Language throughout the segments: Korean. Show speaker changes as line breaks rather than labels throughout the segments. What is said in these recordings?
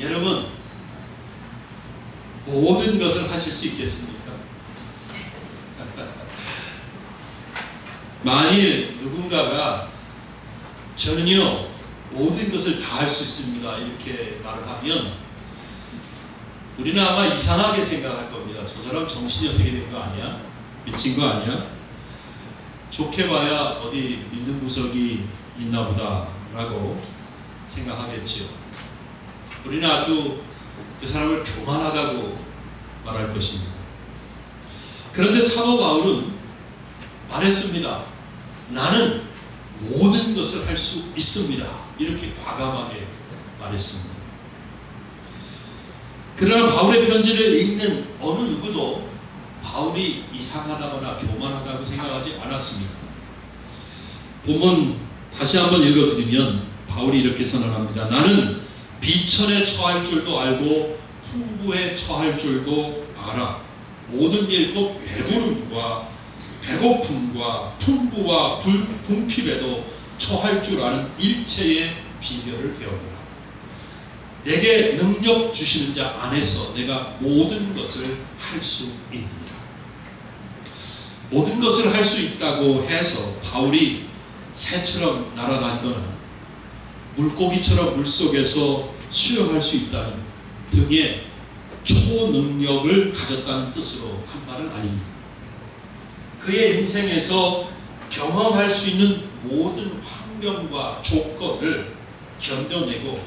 여러분, 모든 것을 하실 수 있겠습니까? 만일 누군가가 저는요 모든 것을 다 할 수 있습니다 이렇게 말을 하면 우리는 아마 이상하게 생각할 겁니다. 저 사람 정신이 어떻게 된 거 아니야? 미친 거 아니야? 좋게 봐야 어디 믿는 구석이 있나 보다 라고 생각하겠죠. 우리는 아주 그 사람을 교만하다고 말할 것입니다. 그런데 사도 바울은 말했습니다. 나는 모든 것을 할 수 있습니다. 이렇게 과감하게 말했습니다. 그러나 바울의 편지를 읽는 어느 누구도 바울이 이상하다거나 교만하다고 생각하지 않았습니다. 본문 다시 한번 읽어드리면 바울이 이렇게 선언합니다. 나는 비천에 처할 줄도 알고 풍부에 처할 줄도 알아. 모든 일 곧 배부름과 배고픔과 풍부와 궁핍에도 처할 줄 아는 일체의 비결을 배우라. 내게 능력 주시는 자 안에서 내가 모든 것을 할 수 있느니라. 모든 것을 할 수 있다고 해서 바울이 새처럼 날아다니거나 물고기처럼 물속에서 수영할 수 있다는 등의 초능력을 가졌다는 뜻으로 한 말은 아닙니다. 그의 인생에서 경험할 수 있는 모든 환경과 조건을 견뎌내고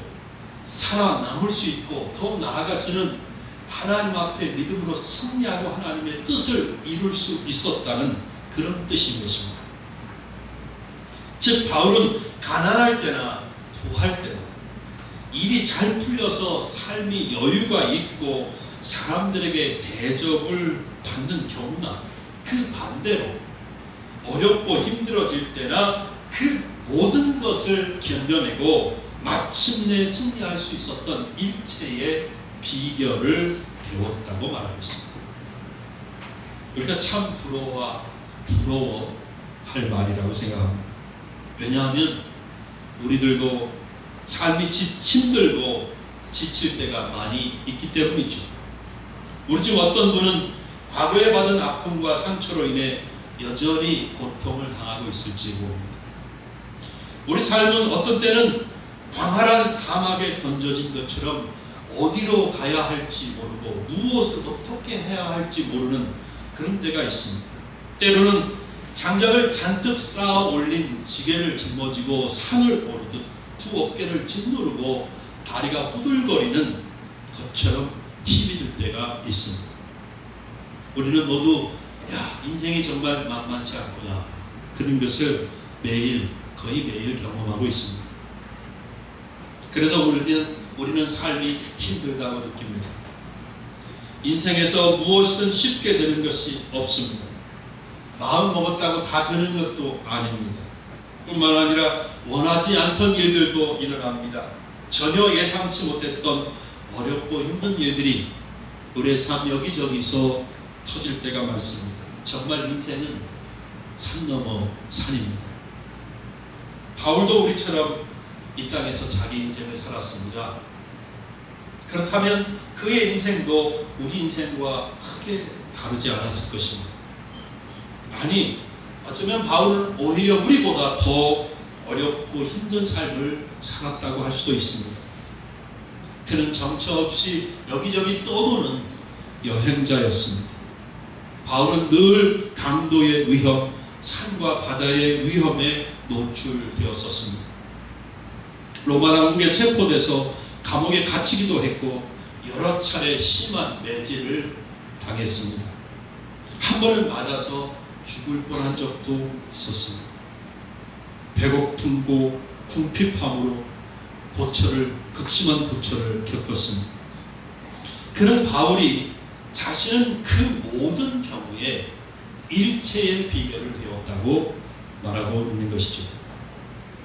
살아남을 수 있고 더 나아가서는 하나님 앞에 믿음으로 승리하고 하나님의 뜻을 이룰 수 있었다는 그런 뜻인 것입니다. 즉 바울은 가난할 때나 부할 때나 일이 잘 풀려서 삶이 여유가 있고 사람들에게 대접을 받는 경우나 그 반대로 어렵고 힘들어질 때나 그 모든 것을 견뎌내고 마침내 승리할 수 있었던 일체의 비결을 배웠다고 말하고 있습니다. 우리가 참 부러워할 말이라고 생각합니다. 왜냐하면 우리들도 삶이 힘들고 지칠 때가 많이 있기 때문이죠. 우리 중 어떤 분은 과거에 받은 아픔과 상처로 인해 여전히 고통을 당하고 있을지 모릅니다. 우리 삶은 어떤 때는 광활한 사막에 던져진 것처럼 어디로 가야 할지 모르고 무엇을 어떻게 해야 할지 모르는 그런 때가 있습니다. 때로는 장작을 잔뜩 쌓아 올린 지게를 짊어지고 산을 오르듯 두 어깨를 짓누르고 다리가 후들거리는 것처럼 힘이 들 때가 있습니다. 우리는 모두 인생이 정말 만만치 않구나 그런 것을 거의 매일 경험하고 있습니다. 그래서 우리는 삶이 힘들다고 느낍니다. 인생에서 무엇이든 쉽게 되는 것이 없습니다. 마음 먹었다고 다 되는 것도 아닙니다. 뿐만 아니라 원하지 않던 일들도 일어납니다. 전혀 예상치 못했던 어렵고 힘든 일들이 우리의 삶 여기저기서 터질 때가 많습니다. 정말 인생은 산 넘어 산입니다. 바울도 우리처럼 이 땅에서 자기 인생을 살았습니다. 그렇다면 그의 인생도 우리 인생과 크게 다르지 않았을 것입니다. 아니, 어쩌면 바울은 오히려 우리보다 더 어렵고 힘든 삶을 살았다고 할 수도 있습니다. 그는 정처 없이 여기저기 떠도는 여행자였습니다. 바울은 늘 강도의 위험, 산과 바다의 위험에 노출되었었습니다. 로마 당국에 체포돼서 감옥에 갇히기도 했고 여러 차례 심한 매질을 당했습니다. 한 번은 맞아서 죽을 뻔한 적도 있었습니다. 배고픔고 궁핍함으로 극심한 고초를 겪었습니다. 그는 바울이 자신은 그 모든 경우에 일체의 비결을 배웠다고 말하고 있는 것이죠.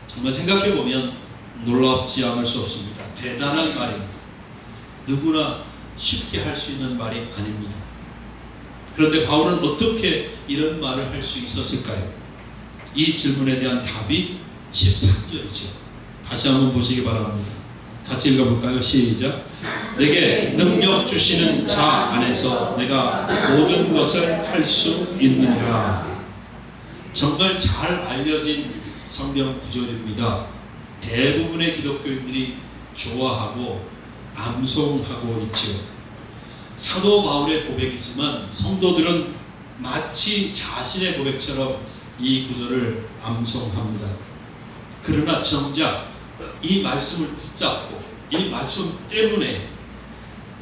정말 생각해보면 놀랍지 않을 수 없습니다. 대단한 말입니다. 누구나 쉽게 할 수 있는 말이 아닙니다. 그런데 바울은 어떻게 이런 말을 할 수 있었을까요? 이 질문에 대한 답이 13절이죠. 다시 한번 보시기 바랍니다. 같이 읽어볼까요? 시작. 내게 능력 주시는 자 안에서 내가 모든 것을 할 수 있느니라. 정말 잘 알려진 성경 구절입니다. 대부분의 기독교인들이 좋아하고 암송하고 있죠. 사도 바울의 고백이지만 성도들은 마치 자신의 고백처럼 이 구절을 암송합니다. 그러나 정작 이 말씀을 붙잡고 이 말씀 때문에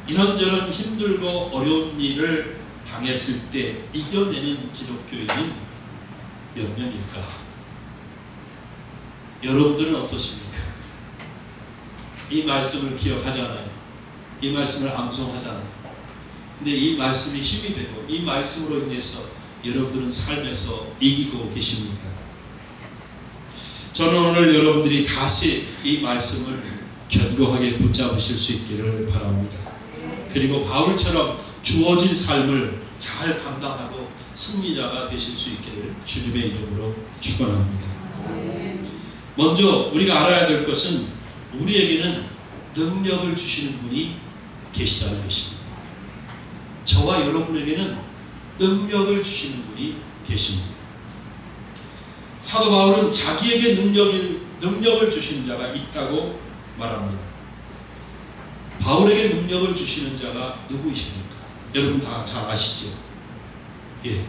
이런저런 힘들고 어려운 일을 당했을 때 이겨내는 기독교인은 몇 명일까? 여러분들은 어떠십니까? 이 말씀을 기억하잖아요. 이 말씀을 암송하잖아요. 근데 이 말씀이 힘이 되고 이 말씀으로 인해서 여러분들은 삶에서 이기고 계십니까? 저는 오늘 여러분들이 다시 이 말씀을 견고하게 붙잡으실 수 있기를 바랍니다. 그리고 바울처럼 주어진 삶을 잘 감당하고 승리자가 되실 수 있기를 주님의 이름으로 축원합니다. 먼저 우리가 알아야 될 것은 우리에게는 능력을 주시는 분이 계시다는 것입니다. 저와 여러분에게는 능력을 주시는 분이 계십니다. 사도 바울은 자기에게 능력을 주시는 자가 있다고 말합니다. 바울에게 능력을 주시는 자가 누구이십니까? 여러분 다 잘 아시죠? 예,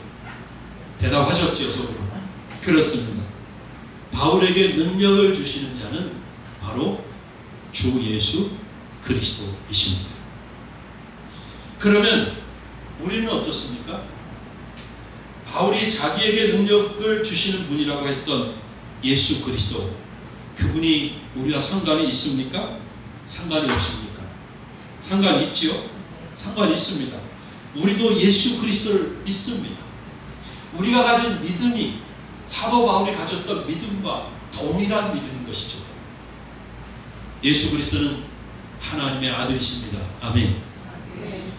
대답하셨죠, 속으로. 그렇습니다. 바울에게 능력을 주시는 자는 바로 주 예수 그리스도이십니다. 그러면 우리는 어떻습니까? 바울이 자기에게 능력을 주시는 분이라고 했던 예수 그리스도, 그분이 우리와 상관이 있습니까? 상관이 없습니까? 상관이 있지요? 상관이 있습니다. 우리도 예수 그리스도를 믿습니다. 우리가 가진 믿음이 사도 바울이 가졌던 믿음과 동일한 믿음인 것이죠. 예수 그리스도는 하나님의 아들이십니다. 아멘.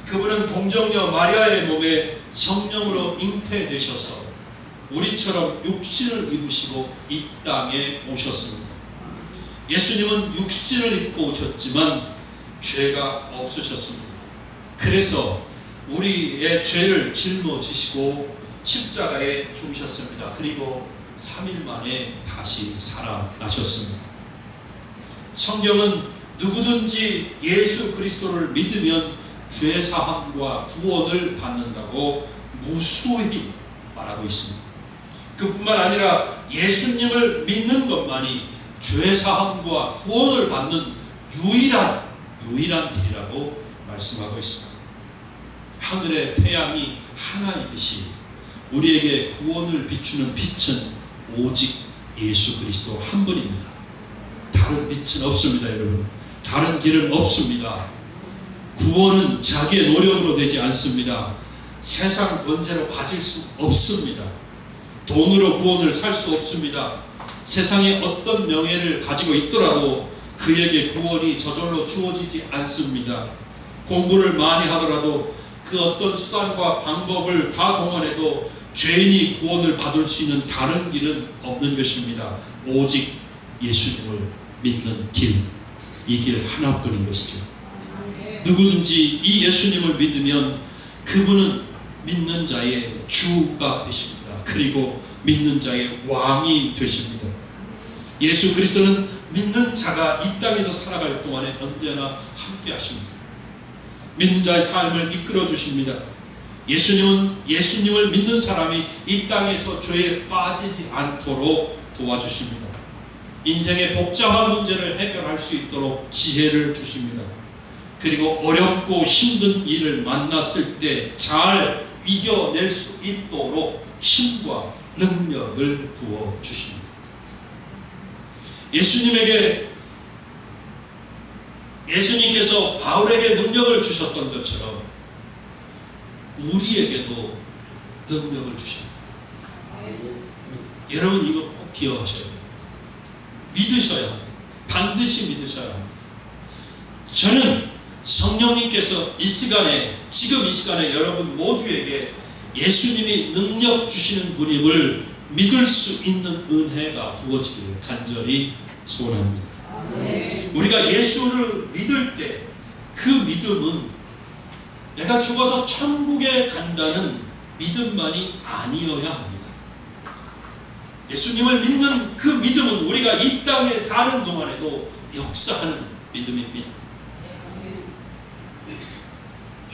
그분은 동정녀 마리아의 몸에 성령으로 잉태되셔서 우리처럼 육신을 입으시고 이 땅에 오셨습니다. 예수님은 육신을 입고 오셨지만 죄가 없으셨습니다. 그래서 우리의 죄를 짊어지시고 십자가에 죽으셨습니다. 그리고 3일 만에 다시 살아나셨습니다. 성경은 누구든지 예수 그리스도를 믿으면 죄 사함과 구원을 받는다고 무수히 말하고 있습니다. 그뿐만 아니라 예수님을 믿는 것만이 죄 사함과 구원을 받는 유일한 길이라고 말씀하고 있습니다. 하늘의 태양이 하나이듯이 우리에게 구원을 비추는 빛은 오직 예수 그리스도 한 분입니다. 다른 빛은 없습니다, 여러분. 다른 길은 없습니다. 구원은 자기의 노력으로 되지 않습니다. 세상 권세로 가질 수 없습니다. 돈으로 구원을 살 수 없습니다. 세상에 어떤 명예를 가지고 있더라도 그에게 구원이 저절로 주어지지 않습니다. 공부를 많이 하더라도 그 어떤 수단과 방법을 다 동원해도 죄인이 구원을 받을 수 있는 다른 길은 없는 것입니다. 오직 예수님을 믿는 길, 이 길 하나뿐인 것이죠. 누구든지 이 예수님을 믿으면 그분은 믿는 자의 주가 되십니다. 그리고 믿는 자의 왕이 되십니다. 예수 그리스도는 믿는 자가 이 땅에서 살아갈 동안에 언제나 함께 하십니다. 믿는 자의 삶을 이끌어 주십니다. 예수님을 믿는 사람이 이 땅에서 죄에 빠지지 않도록 도와주십니다. 인생의 복잡한 문제를 해결할 수 있도록 지혜를 주십니다. 그리고 어렵고 힘든 일을 만났을 때 잘 이겨낼 수 있도록 힘과 능력을 부어 주십니다. 예수님께서 바울에게 능력을 주셨던 것처럼 우리에게도 능력을 주십니다. 여러분 이거 꼭 기억하셔야 돼요. 믿으셔야 합니다. 반드시 믿으셔야 합니다. 저는 성령님께서 지금 이 시간에 여러분 모두에게 예수님이 능력 주시는 분임을 믿을 수 있는 은혜가 부어지기를 간절히 소원합니다. 우리가 예수를 믿을 때 그 믿음은 내가 죽어서 천국에 간다는 믿음만이 아니어야 합니다. 예수님을 믿는 그 믿음은 우리가 이 땅에 사는 동안에도 역사하는 믿음입니다.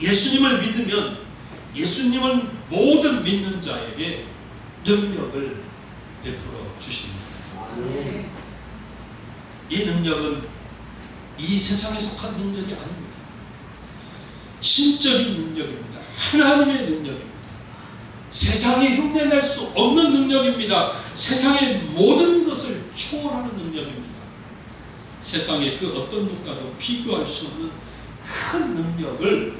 예수님을 믿으면 예수님은 모든 믿는 자에게 능력을 베풀어 주십니다. 이 능력은 이 세상에 속한 능력이 아닙니다. 신적인 능력입니다. 하나님의 능력입니다. 세상이 흉내낼 수 없는 능력입니다. 세상의 모든 것을 초월하는 능력입니다. 세상의 그 어떤 누구와도 비교할 수 없는 큰 능력을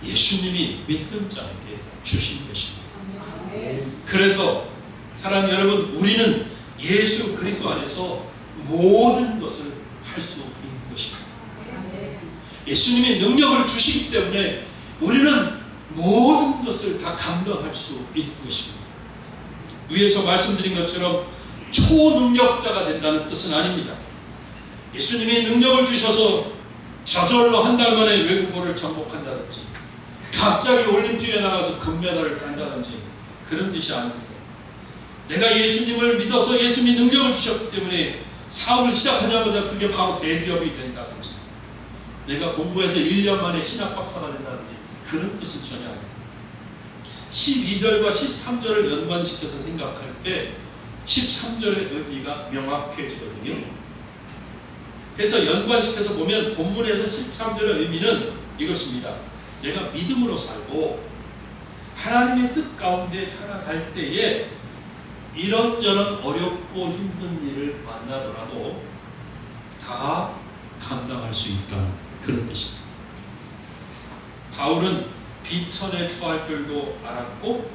예수님이 믿는 자에게 주신 것입니다. 그래서 사랑하는 여러분, 우리는 예수 그리스도 안에서 모든 것을 할 수 있는 것입니다. 예수님이 능력을 주시기 때문에 우리는 모든 것을 다 감당할 수 있는 것입니다. 위에서 말씀드린 것처럼 초능력자가 된다는 뜻은 아닙니다. 예수님이 능력을 주셔서 저절로 한 달 만에 외국어를 정복한다든지 갑자기 올림픽에 나가서 금메달을 딴다든지 그런 뜻이 아닙니다. 내가 예수님을 믿어서 예수님이 능력을 주셨기 때문에 사업을 시작하자마자 그게 바로 대기업이 된다든지 내가 공부해서 1년 만에 신학박사가 된다든지 그런 뜻은 전혀 아닙니다. 12절과 13절을 연관시켜서 생각할 때 13절의 의미가 명확해지거든요. 그래서 연관시켜서 보면 본문에서 13절의 의미는 이것입니다. 내가 믿음으로 살고 하나님의 뜻 가운데 살아갈 때에 이런저런 어렵고 힘든 일을 만나더라도 다 감당할 수 있다는 그런 뜻입니다. 바울은 비천에 처할 줄도 알았고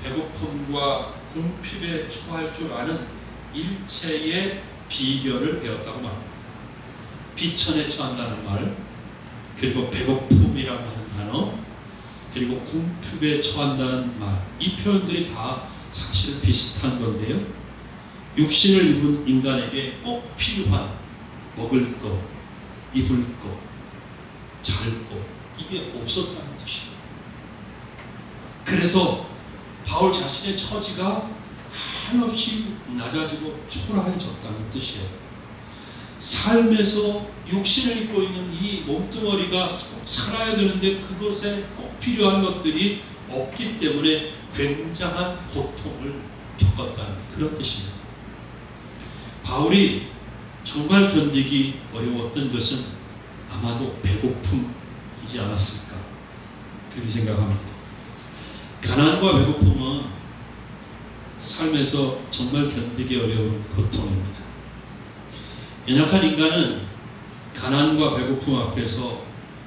배고픔과 궁핍에 처할 줄 아는 일체의 비결을 배웠다고 말합니다. 비천에 처한다는 말, 그리고 배고픔이라고 하는 단어, 그리고 궁핍에 처한다는 말, 이 표현들이 다 사실 비슷한 건데요. 육신을 입은 인간에게 꼭 필요한 먹을 것, 입을 것, 잘 것, 이게 없었다는 뜻이에요. 그래서 바울 자신의 처지가 한없이 낮아지고 초라해졌다는 뜻이에요. 삶에서 육신을 입고 있는 이 몸뚱어리가 살아야 되는데 그것에 꼭 필요한 것들이 없기 때문에 굉장한 고통을 겪었다는 그런 뜻입니다. 바울이 정말 견디기 어려웠던 것은 아마도 배고픔이지 않았을까 그렇게 생각합니다. 가난과 배고픔은 삶에서 정말 견디기 어려운 고통입니다. 연약한 인간은 가난과 배고픔 앞에서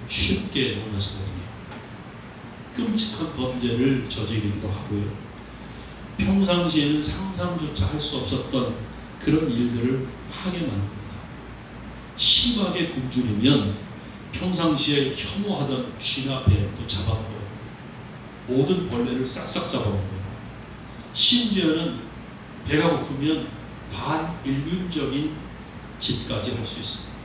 쉽게 무너지거든요. 끔찍한 범죄를 저지르기도 하고요. 평상시에는 상상조차 할 수 없었던 그런 일들을 하게 만듭니다. 심하게 굶주리면 평상시에 혐오하던 쥐나 뱀도 잡아먹어요. 모든 벌레를 싹싹 잡아먹어요. 심지어는 배가 고프면 반인륜적인 짓까지 할 수 있습니다.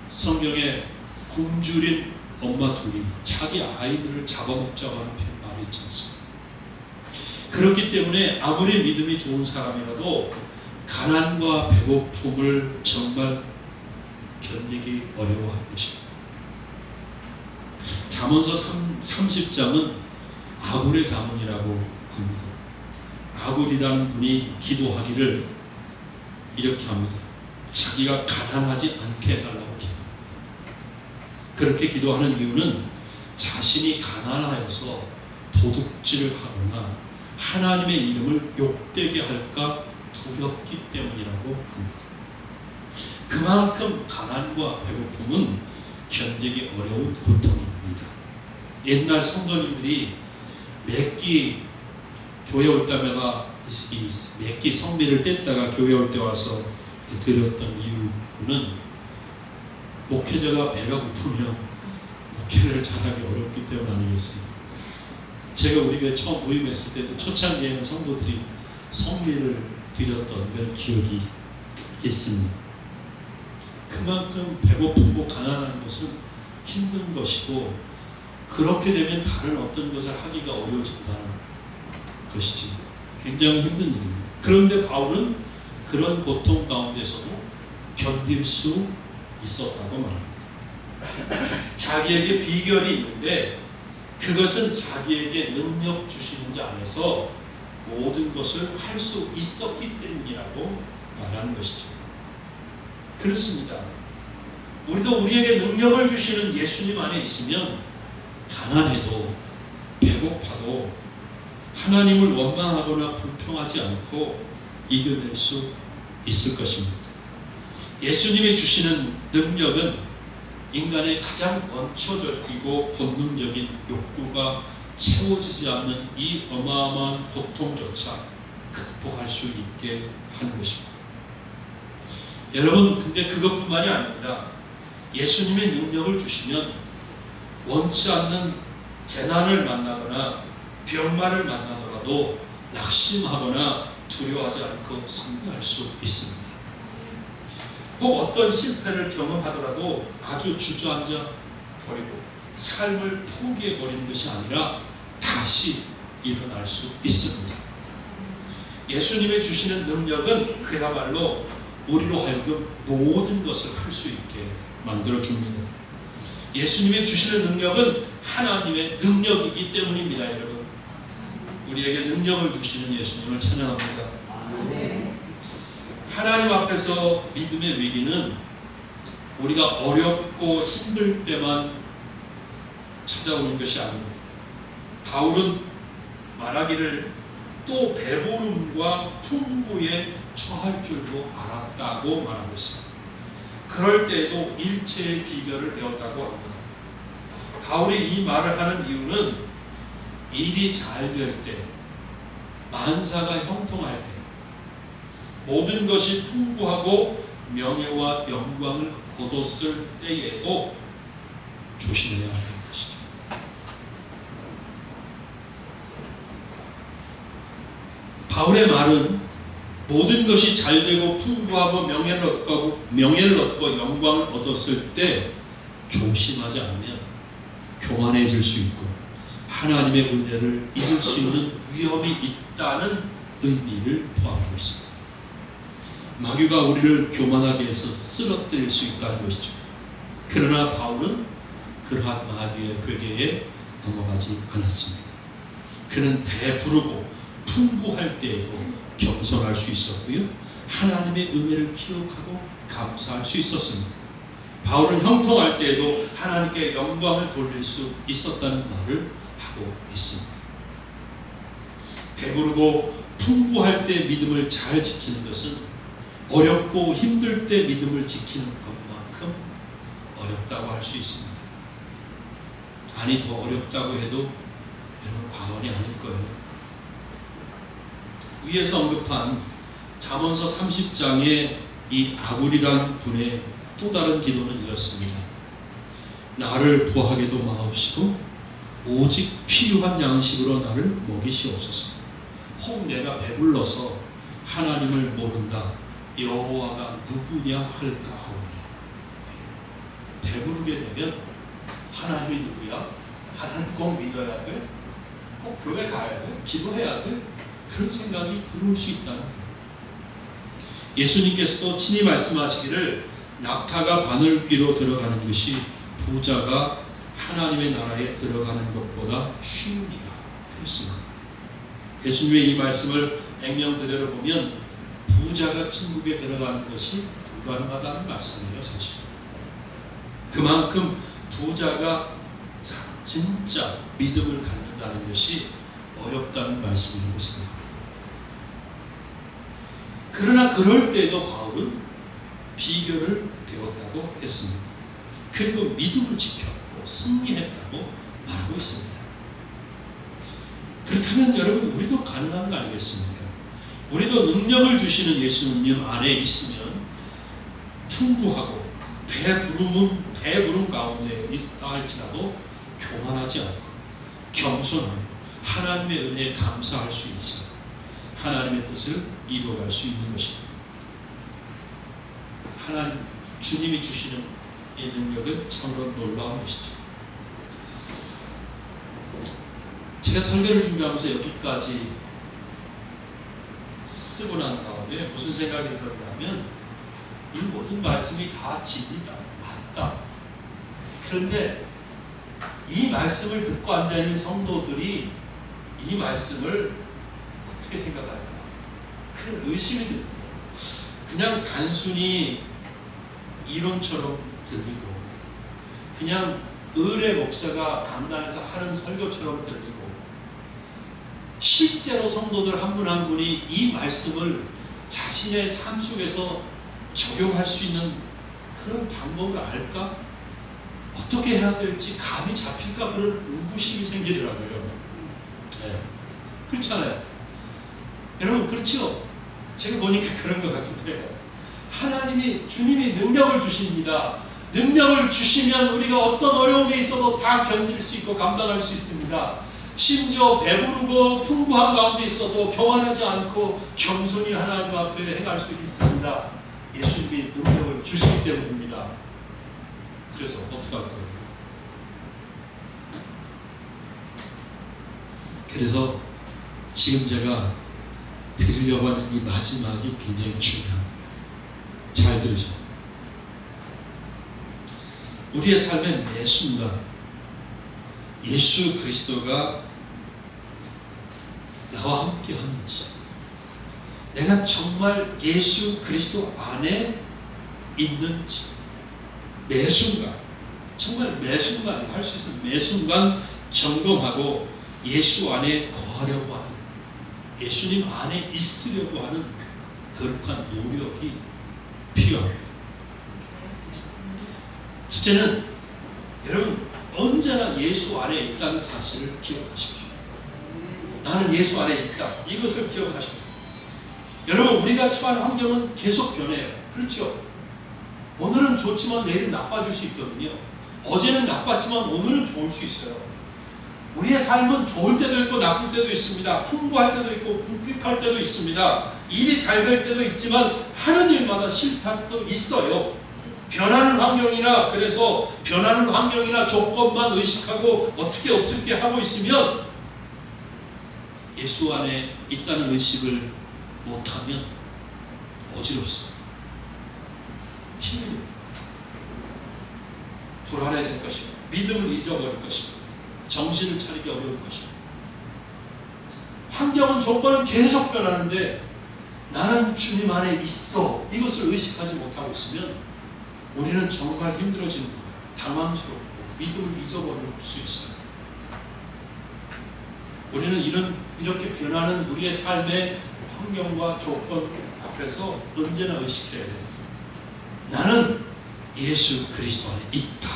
성경에 굶주린 엄마 둘이 자기 아이들을 잡아먹자고 하는 말이 있지 않습니까? 그렇기 때문에 아무리 믿음이 좋은 사람이라도 가난과 배고픔을 정말 견디기 어려워하는 것입니다. 잠언서 30장은 아굴의 잠언이라고 합니다. 아굴이라는 분이 기도하기를 이렇게 합니다. 자기가 가난하지 않게 해달라고 기도합니다. 그렇게 기도하는 이유는 자신이 가난하여서 도둑질을 하거나 하나님의 이름을 욕되게 할까 두렵기 때문이라고 합니다. 그만큼 가난과 배고픔은 견디기 어려운 고통입니다. 옛날 성도님들이 매끼 교회 올 때마다 이 매끼 성미를 뗐다가 교회 올 때 와서 드렸던 이유는 목회자가 배가 고프면 목회를 잘하기 어렵기 때문 아니겠습니까? 제가 우리 교회 처음 부임했을 때도 초창기에는 성도들이 성미를 드렸던 그런 기억이 있습니다. 그 그만큼 배고프고 가난한 것은 힘든 것이고, 그렇게 되면 다른 어떤 것을 하기가 어려워진다는 것이지. 굉장히 힘든 일입니다. 그런데 바울은 그런 고통 가운데서도 견딜 수 있었다고 말합니다. 자기에게 비결이 있는데 그것은 자기에게 능력 주시는 자 안에서 모든 것을 할 수 있었기 때문이라고 말하는 것이죠. 그렇습니다. 우리도 우리에게 능력을 주시는 예수님 안에 있으면 가난해도 배고파도 하나님을 원망하거나 불평하지 않고 이겨낼 수 있을 것입니다. 예수님이 주시는 능력은 인간의 가장 원초적이고 본능적인 욕구가 채워지지 않는 이 어마어마한 고통조차 극복할 수 있게 하는 것입니다. 여러분, 근데 그것뿐만이 아닙니다. 예수님의 능력을 주시면 원치 않는 재난을 만나거나 병마를 만나더라도 낙심하거나 두려워하지 않고 승리할 수 있습니다. 꼭 어떤 실패를 경험하더라도 아주 주저앉아 버리고 삶을 포기해 버리는 것이 아니라 다시 일어날 수 있습니다. 예수님이 주시는 능력은 그야말로 우리로 하여금 모든 것을 할 수 있게 만들어 줍니다. 예수님이 주시는 능력은 하나님의 능력이기 때문입니다. 여러분, 우리에게 능력을 주시는 예수님을 찬양합니다. 하나님 앞에서 믿음의 위기는 우리가 어렵고 힘들 때만 찾아오는 것이 아닙니다. 바울은 말하기를 또 배부름과 풍부에 처할 줄도 알았다고 말하고 있습니다. 그럴 때에도 일체의 비결을 배웠다고 합니다. 바울이 이 말을 하는 이유는 일이 잘 될 때, 만사가 형통할 때, 모든 것이 풍부하고 명예와 영광을 거뒀을 때에도 조심해야 하는 것이죠. 바울의 말은 모든 것이 잘 되고 풍부하고 명예를 얻고 영광을 얻었을 때 조심하지 않으면 교만해질 수 있고 하나님의 은혜를 잊을 수 있는 위험이 있다는 의미를 포함하고 있습니다. 마귀가 우리를 교만하게 해서 쓰러뜨릴 수 있다는 것이죠. 그러나 바울은 그러한 마귀의 괴계에 넘어가지 않았습니다. 그는 배부르고 풍부할 때에도 겸손할 수 있었고요, 하나님의 은혜를 기억하고 감사할 수 있었습니다. 바울은 형통할 때에도 하나님께 영광을 돌릴 수 있었다는 말을 하고 있습니다. 배부르고 풍부할 때 믿음을 잘 지키는 것은 어렵고 힘들 때 믿음을 지키는 것만큼 어렵다고 할 수 있습니다. 아니, 더 어렵다고 해도 여러분 과언이 아닐 거예요. 위에서 언급한 잠언서 30장의 이 아굴이란 분의 또 다른 기도는 이렇습니다. 나를 부하게도 마옵시고 오직 필요한 양식으로 나를 먹이시옵소서. 혹 내가 배불러서 하나님을 모른다, 여호와가 누구냐 할까 하오니. 배부르게 되면 하나님이 누구야? 하나님 꼭 믿어야 돼? 꼭 교회 가야 돼? 기도해야 돼? 그런 생각이 들어올 수 있다는 거예요. 예수님께서도 친히 말씀하시기를 낙타가 바늘귀로 들어가는 것이 부자가 하나님의 나라에 들어가는 것보다 쉬우니라 그랬습니다. 예수님의 이 말씀을 액면 그대로 보면 부자가 천국에 들어가는 것이 불가능하다는 말씀이에요. 사실 그만큼 부자가 진짜 믿음을 갖는다는 것이 어렵다는 말씀이라고 생각합니다. 그러나 그럴 때도 바울은 비결을 배웠다고 했습니다. 그리고 믿음을 지켰고 승리했다고 말하고 있습니다. 그렇다면 여러분, 우리도 가능한 거 아니겠습니까? 우리도 능력을 주시는 예수님 안에 있으면 풍부하고 배부름 가운데 있다 할지라도 교만하지 않고 겸손하며 하나님의 은혜에 감사할 수 있어 하나님의 뜻을 이루어갈 수 있는 것입니다. 하나님, 주님이 주시는 이 능력은 참으로 놀라운 것이죠. 제가 설교를 준비하면서 여기까지 쓰고 난 다음에 무슨 생각이 들었냐면, 이 모든 말씀이 다 진리다, 맞다. 그런데 이 말씀을 듣고 앉아있는 성도들이 이 말씀을 어떻게 생각할까? 그런 의심이 듭니다. 그냥 단순히 이론처럼 들리고, 그냥 의뢰 목사가 강단에서 하는 설교처럼 들리고, 실제로 성도들 한 분 한 분이 이 말씀을 자신의 삶 속에서 적용할 수 있는 그런 방법을 알까? 어떻게 해야 될지 감이 잡힐까? 그런 의구심이 생기더라고요. 네. 그렇잖아요. 여러분, 그렇죠? 제가 보니까 그런 것 같기도 해요. 하나님이, 주님이 능력을 주십니다. 능력을 주시면 우리가 어떤 어려움에 있어도 다 견딜 수 있고 감당할 수 있습니다. 심지어 배부르고 풍부한 가운데 있어도 교만하지 않고 겸손히 하나님 앞에 행할 수 있습니다. 예수님이 능력을 주시기 때문입니다. 그래서 어떻게 할 거예요? 그래서 지금 제가 드리려고 하는 이 마지막이 굉장히 중요합니다. 잘 들으세요. 우리의 삶의 매 순간 예수 그리스도가 나와 함께 하는지, 내가 정말 예수 그리스도 안에 있는지, 매 순간, 정말 매 순간, 할 수 있는 매 순간 점검하고 예수 안에 거하려고 하는, 예수님 안에 있으려고 하는 거룩한 노력이 필요합니다. 첫째는 여러분, 언제나 예수 안에 있다는 사실을 기억하십시오. 나는 예수 안에 있다. 이것을 기억하십시오. 여러분, 우리가 처한 환경은 계속 변해요. 그렇죠? 오늘은 좋지만 내일은 나빠질 수 있거든요. 어제는 나빴지만 오늘은 좋을 수 있어요. 우리의 삶은 좋을 때도 있고 나쁠 때도 있습니다. 풍부할 때도 있고 궁핍할 때도 있습니다. 일이 잘 될 때도 있지만 하는 일마다 실패할 때도 있어요. 변하는 환경이나, 그래서 변하는 환경이나 조건만 의식하고 어떻게 하고 있으면 예수 안에 있다는 의식을 못하면 어지럽습니다. 힘이 듭니다. 불안해질 것입니다. 믿음을 잊어버릴 것입니다. 정신을 차리기 어려울 것입니다. 환경은, 조건은 계속 변하는데 나는 주님 안에 있어, 이것을 의식하지 못하고 있으면 우리는 정말 힘들어지는 거예요. 당황스럽고 믿음을 잊어버릴 수 있어요. 우리는 이렇게 변하는 우리의 삶의 환경과 조건 앞에서 언제나 의식해야 돼요. 나는 예수 그리스도 안에 있다.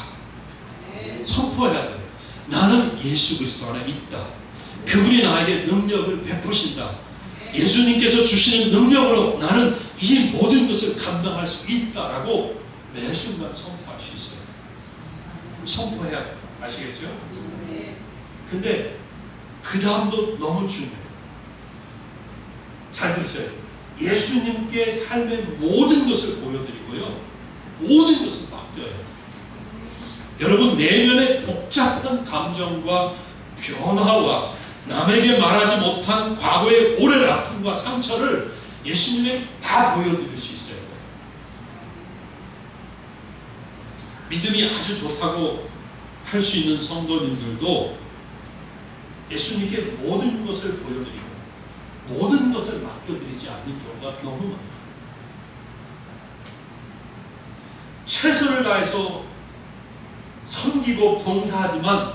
선포해야 돼요. 나는 예수 그리스도 안에 있다. 그분이 나에게 능력을 베푸신다. 예수님께서 주시는 능력으로 나는 이 모든 것을 감당할 수 있다라고 매 순간 선포할 수 있어요. 선포해야 돼요. 아시겠죠? 근데 그 다음도 너무 중요해요. 잘 들으세요. 예수님께 삶의 모든 것을 보여드리고요, 모든 것을 맡겨야 돼요. 여러분, 내면의 복잡한 감정과 변화와 남에게 말하지 못한 과거의 오랜 아픔과 상처를 예수님에게 다 보여드릴 수 있어요. 믿음이 아주 좋다고 할 수 있는 성도님들도 예수님께 모든 것을 보여드리고 모든 것을 맡겨드리지 않는 경우가 너무 많아요. 최선을 다해서 섬기고 봉사하지만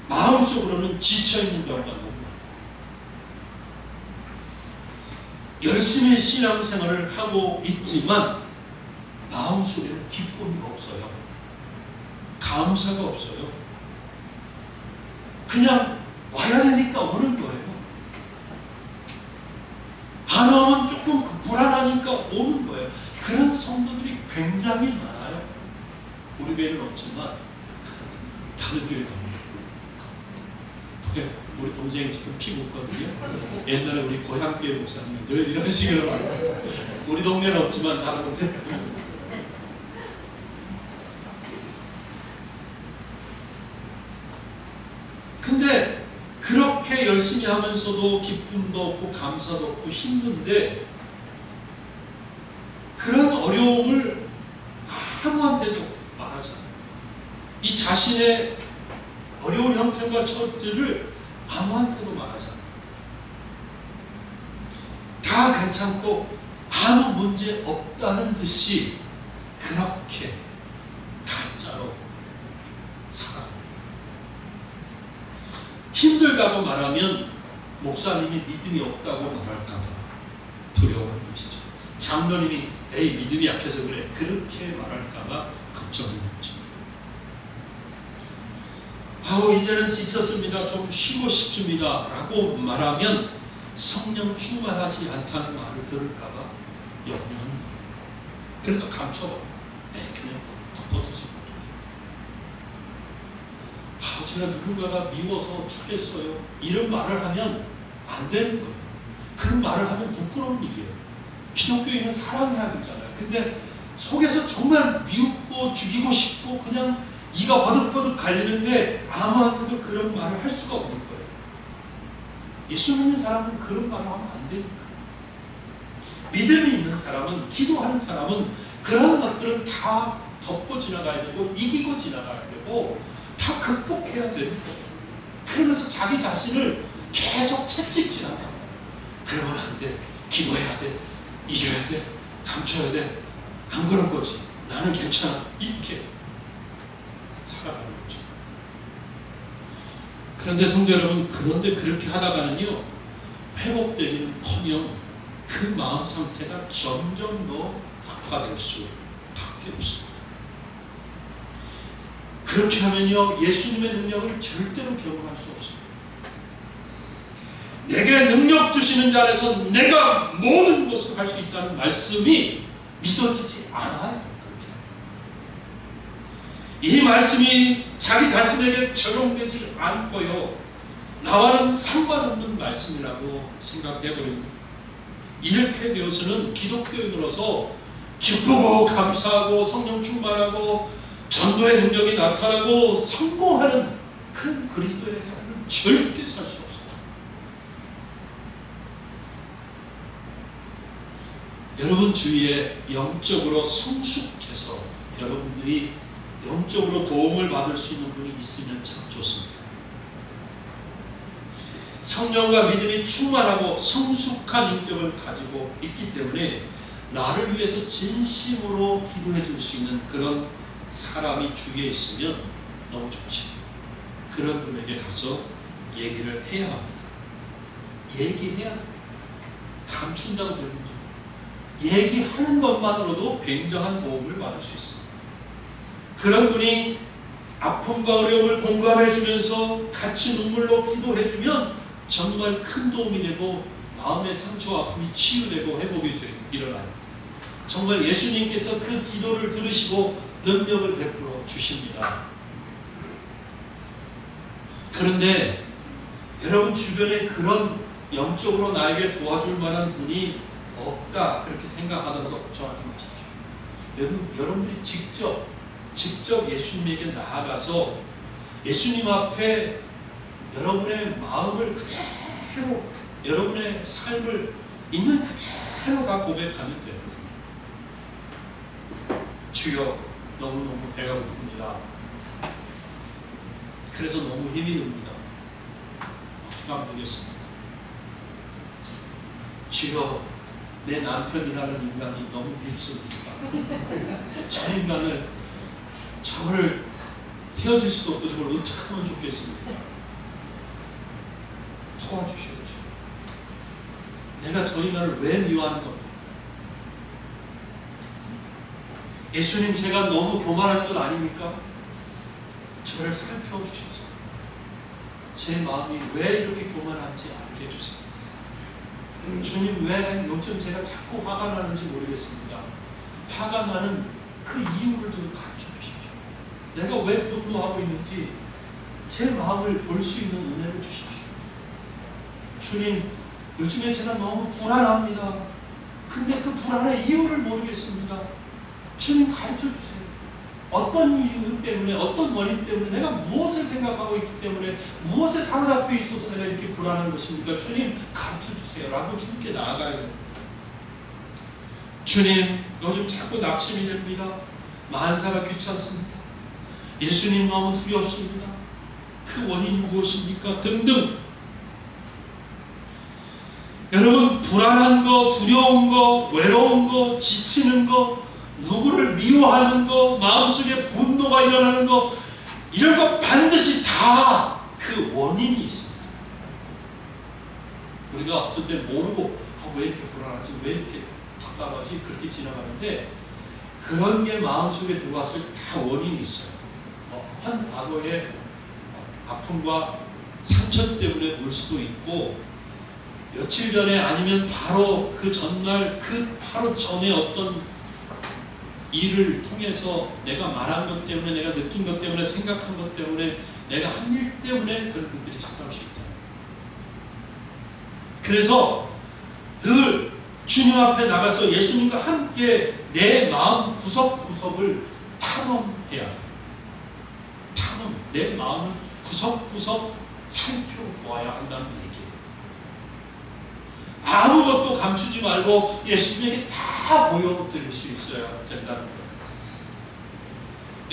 마음속으로는 지쳐있는 경우가 너무 많아요. 열심히 신앙생활을 하고 있지만 마음속에는 기쁨이 없어요. 감사가 없어요. 그냥 와야 되니까 오는 거예요. 안 오면 조금 불안하니까 오는 거예요. 그런 성도들이 굉장히 많아요. 우리 교회는 없지만 다른 교회 가면 우리 동생이 지금 피 묻거든요. 옛날에 우리 고향교회 목사님 늘 이런 식으로 말해요. 우리 동네는 없지만 다른 동네 그렇게 열심히 하면서도 기쁨도 없고 감사도 없고 힘든데 그런 어려움을 아무한테도 말하지 않아요. 이 자신의 어려운 형편과 처지를 아무한테도 말하지 않아요. 다 괜찮고 아무 문제 없다는 듯이 그렇게 가짜로 살아갑니다. 힘들다고 말하면 목사님이 믿음이 없다고 말할까봐 두려워하는 것이죠. 장로님이 에이 믿음이 약해서 그래 그렇게 말할까봐 걱정하는 거죠. 아우 이제는 지쳤습니다. 좀 쉬고 싶습니다. 라고 말하면 성령 충만하지 않다는 말을 들을까봐 염려하는 거예요. 그래서 감춰봐요. 그냥 덮어두지 말아요. 제가 누군가가 미워서 죽겠어요. 이런 말을 하면 안 되는 거예요. 그런 말을 하면 부끄러운 일이에요. 기독교인은 사랑해야 되잖아요. 근데 속에서 정말 미웃고 죽이고 싶고 그냥 이가 버득버득 갈리는데 아무한테도 그런 말을 할 수가 없는 거예요. 예수 믿는 사람은 그런 말을 하면 안 되니까. 믿음이 있는 사람은, 기도하는 사람은 그런 것들은 다 덮고 지나가야 되고 이기고 지나가야 되고 다 극복해야 되는 거예요. 그러면서 자기 자신을 계속 채찍 지나가요. 그러면 안 돼. 기도해야 돼. 이겨야 돼. 감춰야 돼. 안 그런 거지. 나는 괜찮아. 이렇게 살아가는 거죠. 그런데 성도 여러분, 그런데 그렇게 하다가는요, 회복되기는커녕 그 마음 상태가 점점 더 악화될 수밖에 없습니다. 그렇게 하면요, 예수님의 능력을 절대로 경험할 수 없습니다. 내게 능력 주시는 자 안에서 내가 모든 것을 할 수 있다는 말씀이 믿어지지 않아요. 이 말씀이 자기 자신에게 적용되지 않고요, 나와는 상관없는 말씀이라고 생각해버립니다. 이렇게 되어서는 기독교인으로서 기쁘고 감사하고 성령 충만하고 전도의 능력이 나타나고 성공하는 큰 그리스도인의 삶을 절대 살 수 없어요. 여러분 주위에 영적으로 성숙해서 여러분들이 영적으로 도움을 받을 수 있는 분이 있으면 참 좋습니다. 성령과 믿음이 충만하고 성숙한 인격을 가지고 있기 때문에 나를 위해서 진심으로 기도해 줄 수 있는 그런 사람이 주위에 있으면 너무 좋지. 그런 분에게 가서 얘기를 해야 합니다. 얘기해야 돼요. 감춘다고 되는 거죠. 얘기하는 것만으로도 굉장한 도움을 받을 수 있습니다. 그런 분이 아픔과 어려움을 공감해 주면서 같이 눈물로 기도해 주면 정말 큰 도움이 되고 마음의 상처와 아픔이 치유되고 회복이 일어나요. 정말 예수님께서 그 기도를 들으시고 능력을 베풀어 주십니다. 그런데 여러분 주변에 그런 영적으로 나에게 도와줄 만한 분이 없다 그렇게 생각하더라도 걱정하지 마십시오. 여러분들이 직접 예수님에게 나아가서 예수님 앞에 여러분의 마음을 그대로, 여러분의 삶을 있는 그대로 다 고백하면 되거든요. 주여, 너무너무 배가 고픕니다. 그래서 너무 힘이 듭니다. 어떻게 하면 되겠습니까? 주여, 내 남편이라는 인간이 너무 밉습니다. 저 인간을, 저를 헤어질 수도 없고 저걸 어떻게 하면 좋겠습니까? 도와주셔야죠. 내가 저 인간을 왜 미워하는 겁니까? 예수님, 제가 너무 교만한 것 아닙니까? 저를 살펴주셔서 제 마음이 왜 이렇게 교만한지 알게 해주세요. 주님, 왜 요즘 제가 자꾸 화가 나는지 모르겠습니다. 화가 나는 그 이유를 좀 가르쳐 주십시오. 내가 왜 분노하고 있는지 제 마음을 볼 수 있는 은혜를 주십시오. 주님, 요즘에 제가 너무 불안합니다. 근데 그 불안의 이유를 모르겠습니다. 주님, 가르쳐 주세요. 어떤 이유 때문에, 어떤 원인 때문에, 내가 무엇을 생각하고 있기 때문에, 무엇에 사로잡혀 있어서 내가 이렇게 불안한 것입니까? 주님 가르쳐 주세요 라고 주님께 나아가야 돼요. 주님, 요즘 자꾸 낙심이 됩니다. 만사가 귀찮습니다. 예수님 너무 두렵습니다. 그 원인이 무엇입니까? 등등. 여러분, 불안한 거, 두려운 거, 외로운 거, 지치는 거, 누구를 미워하는 거, 마음속에 분노가 일어나는 거, 이런 거 반드시 다 그 원인이 있습니다. 우리가 어떤 때 모르고 왜 이렇게 불안하지, 왜 이렇게 답답하지, 그렇게 지나가는데, 그런 게 마음속에 들어왔을 때 다 원인이 있어요. 한 과거의 아픔과 상처 때문에 올 수도 있고, 며칠 전에 아니면 바로 그 전날, 그 바로 전에 어떤 일을 통해서 내가 말한 것 때문에, 내가 느낀 것 때문에, 생각한 것 때문에, 내가 한 일 때문에 그런 것들이 작동할 수 있다. 그래서 늘 주님 앞에 나가서 예수님과 함께 내 마음 구석구석을 탐험해야 돼요. 내 마음을 구석구석 살펴보아야 한다는 얘기예요. 아무것도 감추지 말고 예수님에게 다 보여드릴 수 있어야 된다는 거예요.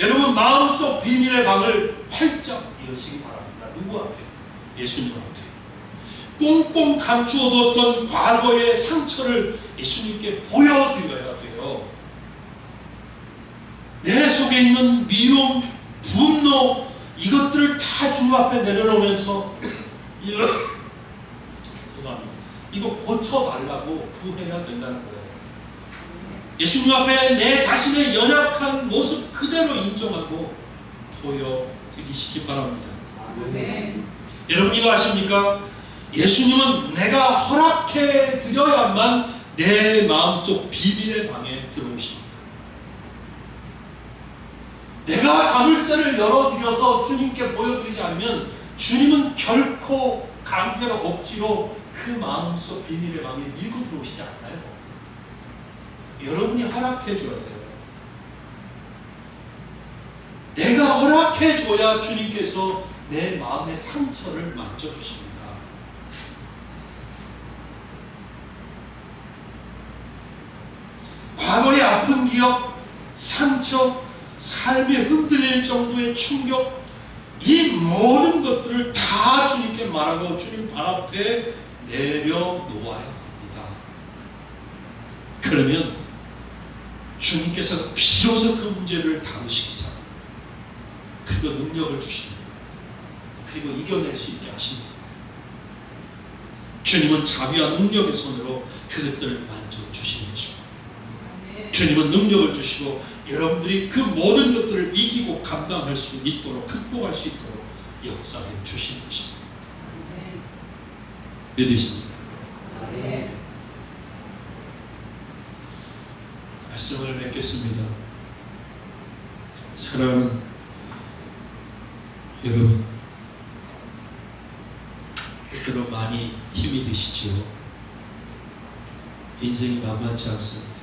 여러분, 마음속 비밀의 방을 활짝 여시기 바랍니다. 누구 앞에? 예수님 앞에. 꽁꽁 감추어뒀던 과거의 상처를 예수님께 보여드려야 돼요. 내 속에 있는 미움, 분노, 이것들을 다 주님 앞에 내려놓으면서 이거 고쳐달라고 구해야 된다는 거예요. 예수님 앞에 내 자신의 연약한 모습 그대로 인정하고 보여드리시기 바랍니다.
아멘.
여러분, 이거 아십니까? 예수님은 내가 허락해 드려야만 내 마음속 비밀의 방에 들어오십니다. 내가 자물쇠를 열어드려서 주님께 보여드리지 않으면 주님은 결코 강제로 억지로 그 마음속 비밀의 방에 밀고 들어오시지 않아요. 여러분이 허락해 줘야 돼요. 내가 허락해 줘야 주님께서 내 마음의 상처를 만져주십니다. 과거의 아픈 기억, 상처, 삶이 흔들릴 정도의 충격, 이 모든 것들을 다 주님께 말하고 주님 발 앞에 내려놓아야 합니다. 그러면 주님께서 비로소 그 문제를 다루시기 시작합니다. 그리고 능력을 주십니다. 그리고 이겨낼 수 있게 하십니다. 주님은 자비와 능력의 손으로 그것들을 만져주시는 것입니다. 주님은 능력을 주시고 여러분들이 그 모든 것들을 이기고 감당할 수 있도록, 극복할 수 있도록 역사해 주시는 것입니다. 믿으십니까? 말씀을 맺겠습니다. 사랑하는 여러분, 때때로 많이 힘이 드시지요. 인생이 만만치 않습니다.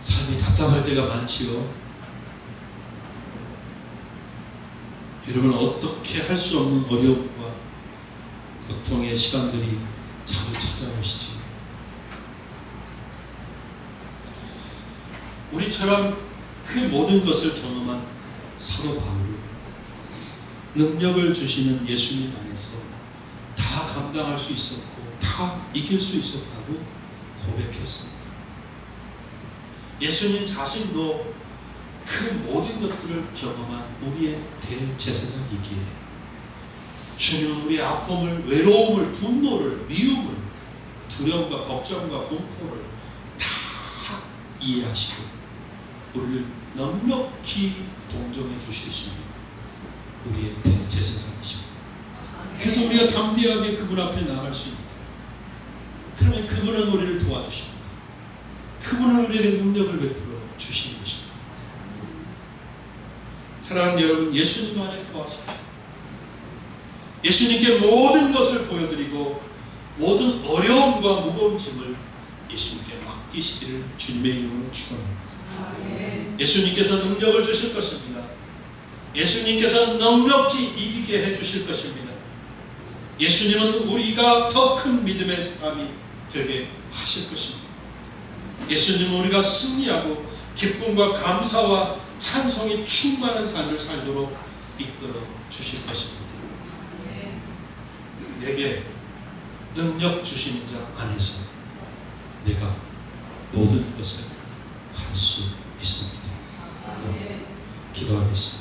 삶이 답답할 때가 많지요. 여러분, 어떻게 할 수 없는 어려움과 고통의 시간들이 자주 찾아오시지. 우리처럼 그 모든 것을 경험한 사도 바울은 능력을 주시는 예수님 안에서 다 감당할 수 있었고 다 이길 수 있었다고 고백했습니다. 예수님 자신도 그 모든 것들을 경험한 우리의 대제사장이기에 주님은 우리의 아픔을, 외로움을, 분노를, 미움을, 두려움과 걱정과 공포를 다 이해하시고 우리를 넉넉히 동정해 주실 수 있는 우리의 대제사장이십니다. 그래서 우리가 담대하게 그분 앞에 나갈 수 있는, 그러면 그분은 우리를 도와주십니다. 그분은 우리에게 능력을 베풀어 주시는 것입니다. 사랑하는 여러분, 예수님 안에 거하십시오. 예수님께 모든 것을 보여드리고 모든 어려움과 무거운 짐을 예수님께 맡기시기를 주님의 이름으로 축원합니다. 예수님께서 능력을 주실 것입니다. 예수님께서 넉넉히 이기게 해주실 것입니다. 예수님은 우리가 더 큰 믿음의 사람이 되게 하실 것입니다. 예수님은 우리가 승리하고 기쁨과 감사와 찬송이 충만한 삶을 살도록 이끌어 주실 것입니다. 내게 능력 주시는 자 안에서 내가 모든 것을 할 수 있습니다. 기도하겠습니다.